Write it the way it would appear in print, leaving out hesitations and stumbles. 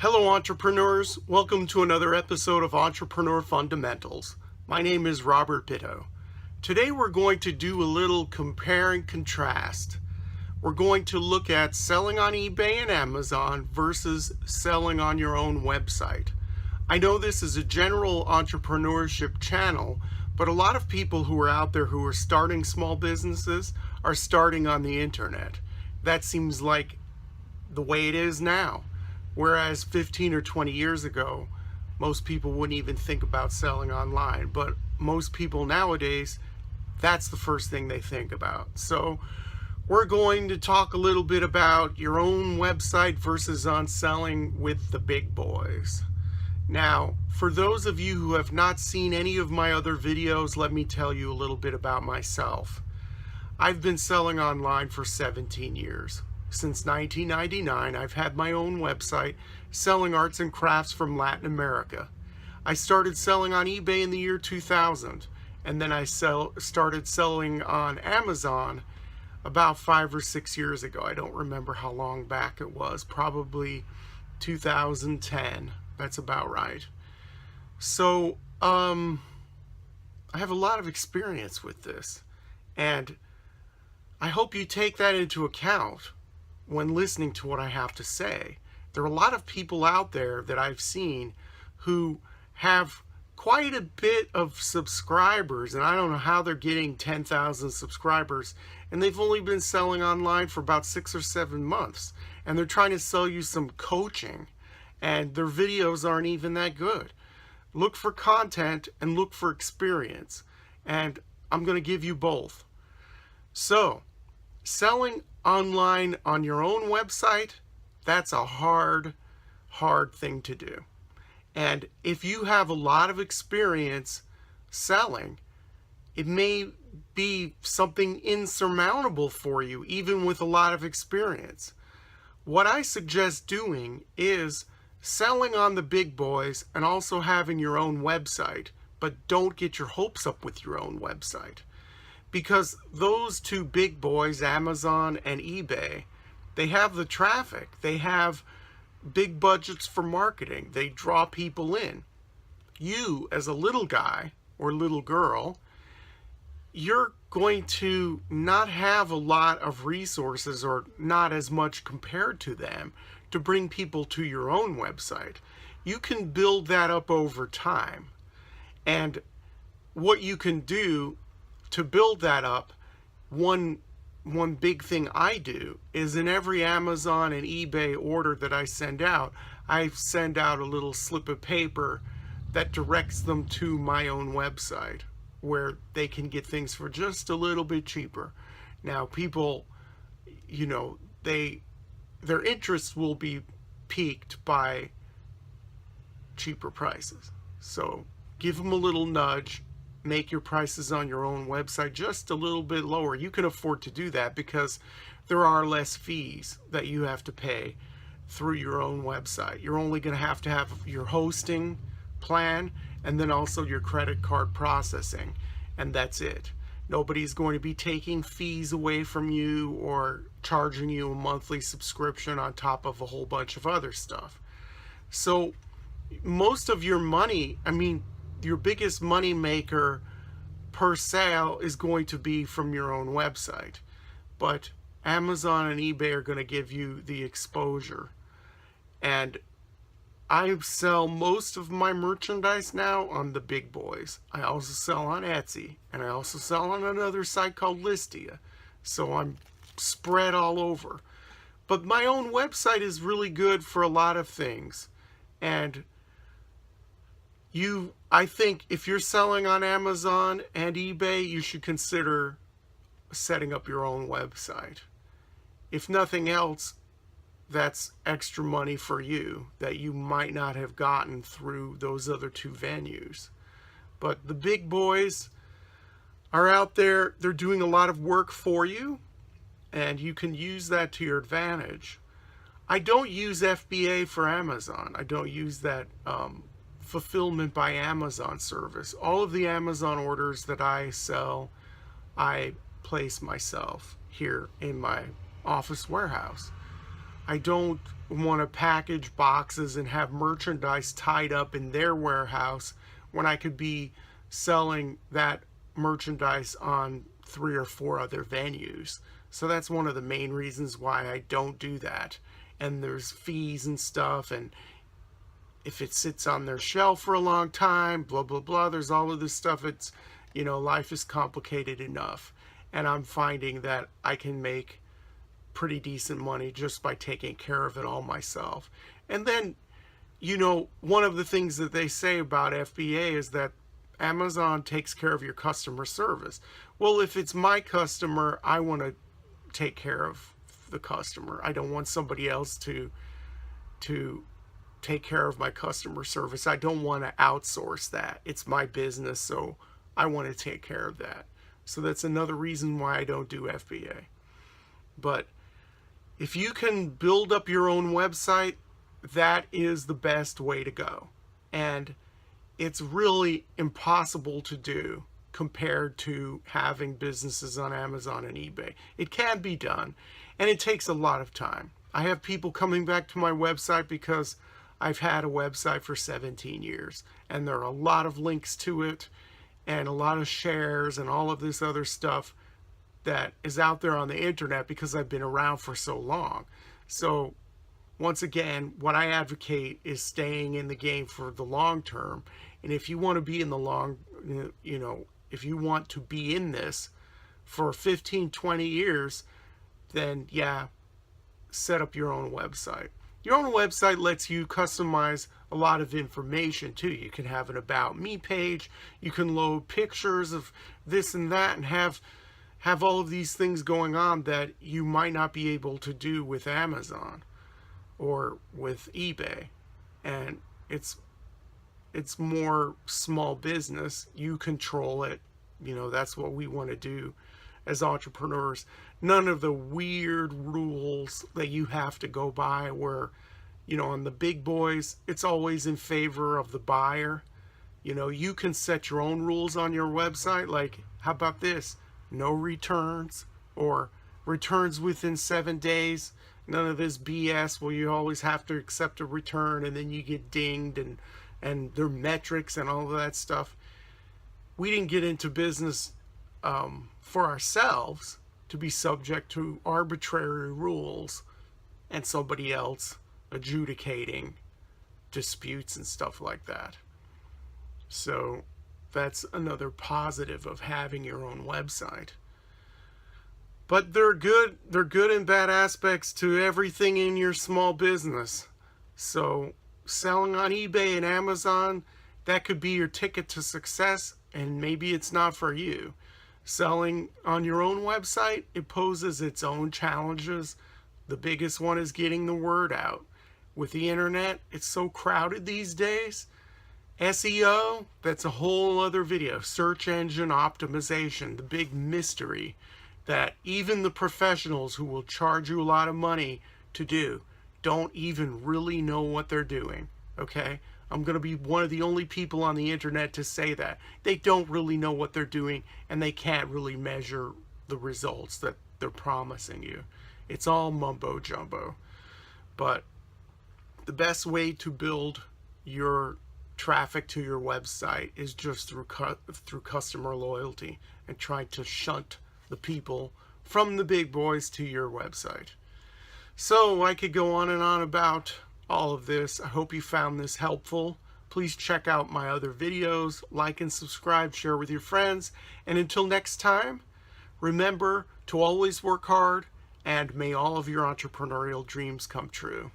Hello entrepreneurs, welcome to another episode of Entrepreneur Fundamentals. My name is Robert Bitto. Today we're going to do a little compare and contrast. We're going to look at selling on eBay and Amazon versus selling on your own website. I know this is a general entrepreneurship channel, but a lot of people who are out there who are starting small businesses are starting on the internet. That seems like the way it is now. Whereas 15 or 20 years ago, most people wouldn't even think about selling online. But most people nowadays, that's the first thing they think about. So we're going to talk a little bit about your own website versus on selling with the big boys. Now, for those of you who have not seen any of my other videos, let me tell you a little bit about myself. I've been selling online for 17 years. Since 1999, I've had my own website selling arts and crafts from Latin America. I started selling on eBay in the year 2000, and then I started selling on Amazon about 5 or 6 years ago. I don't remember how long back it was, probably 2010. That's about right. So, I have a lot of experience with this, and I hope you take that into account when listening to what I have to say. There are a lot of people out there that I've seen who have quite a bit of subscribers, and I don't know how they're getting 10,000 subscribers, and they've only been selling online for about 6 or 7 months, and they're trying to sell you some coaching, and their videos aren't even that good. Look for content and look for experience, and I'm going to give you both. So, selling online on your own website, that's a hard thing to do. And if you have a lot of experience selling, it may be something insurmountable for you, even with a lot of experience. What I suggest doing is selling on the big boys and also having your own website, but don't get your hopes up with your own website. Because those two big boys, Amazon and eBay, they have the traffic. They have big budgets for marketing. They draw people in. You, as a little guy or little girl, you're going to not have a lot of resources or not as much compared to them to bring people to your own website. You can build that up over time. And what you can do to build that up, one big thing I do is in every Amazon and eBay order that I send out a little slip of paper that directs them to my own website where they can get things for just a little bit cheaper. Now, people, their interest will be piqued by cheaper prices. So give them a little nudge. Make your prices on your own website just a little bit lower. You can afford to do that because there are less fees that you have to pay through your own website. You're only going to have your hosting plan and then also your credit card processing, and that's it. Nobody's going to be taking fees away from you or charging you a monthly subscription on top of a whole bunch of other stuff. So most of your money, your biggest money maker per sale is going to be from your own website. But Amazon and eBay are going to give you the exposure. And I sell most of my merchandise now on the big boys. I also sell on Etsy, and I also sell on another site called Listia. So I'm spread all over. But my own website is really good for a lot of things. And I think if you're selling on Amazon and eBay, you should consider setting up your own website. If nothing else, that's extra money for you that you might not have gotten through those other two venues. But the big boys are out there, they're doing a lot of work for you, and you can use that to your advantage. I don't use FBA for Amazon. I don't use that fulfillment by Amazon service. All of the Amazon orders that I sell, I place myself here in my office warehouse. I don't want to package boxes and have merchandise tied up in their warehouse when I could be selling that merchandise on 3 or 4 other venues. So that's one of the main reasons why I don't do that. And there's fees and stuff, and if it sits on their shelf for a long time, blah, blah, blah, there's all of this stuff. It's, life is complicated enough. And I'm finding that I can make pretty decent money just by taking care of it all myself. And then, one of the things that they say about FBA is that Amazon takes care of your customer service. Well, if it's my customer, I want to take care of the customer. I don't want somebody else to take care of my customer service. I don't want to outsource that. It's my business, so I want to take care of that. So that's another reason why I don't do FBA. But if you can build up your own website, that is the best way to go. And it's really impossible to do compared to having businesses on Amazon and eBay. It can be done, and it takes a lot of time. I have people coming back to my website because I've had a website for 17 years, and there are a lot of links to it and a lot of shares and all of this other stuff that is out there on the internet because I've been around for so long. So once again, what I advocate is staying in the game for the long term. And if you want to be in the long, if you want to be in this for 15, 20 years, then yeah, set up your own website. Your own website lets you customize a lot of information too. You can have an About Me page. You can load pictures of this and that and have all of these things going on that you might not be able to do with Amazon or with eBay. And it's more small business. You control it. That's what we want to do as entrepreneurs. None of the weird rules that you have to go by where, on the big boys, it's always in favor of the buyer. You can set your own rules on your website. Like, how about this? No returns, or returns within 7 days. None of this BS where you always have to accept a return and then you get dinged and their metrics and all of that stuff. We didn't get into business for ourselves to be subject to arbitrary rules and somebody else adjudicating disputes and stuff like that. So that's another positive of having your own website. But there are good and bad aspects to everything in your small business. So selling on eBay and Amazon, that could be your ticket to success, and maybe it's not for you. Selling on your own website, it poses its own challenges. The biggest one is getting the word out. With the internet, it's so crowded these days. SEO, that's a whole other video. Search engine optimization, the big mystery that even the professionals who will charge you a lot of money to do don't even really know what they're doing. Okay? I'm going to be one of the only people on the internet to say that. They don't really know what they're doing, and they can't really measure the results that they're promising you. It's all mumbo jumbo. But the best way to build your traffic to your website is just through customer loyalty and trying to shunt the people from the big boys to your website. So I could go on and on about all of this. I hope you found this helpful. Please check out my other videos, like and subscribe, share with your friends, and until next time, remember to always work hard, and may all of your entrepreneurial dreams come true.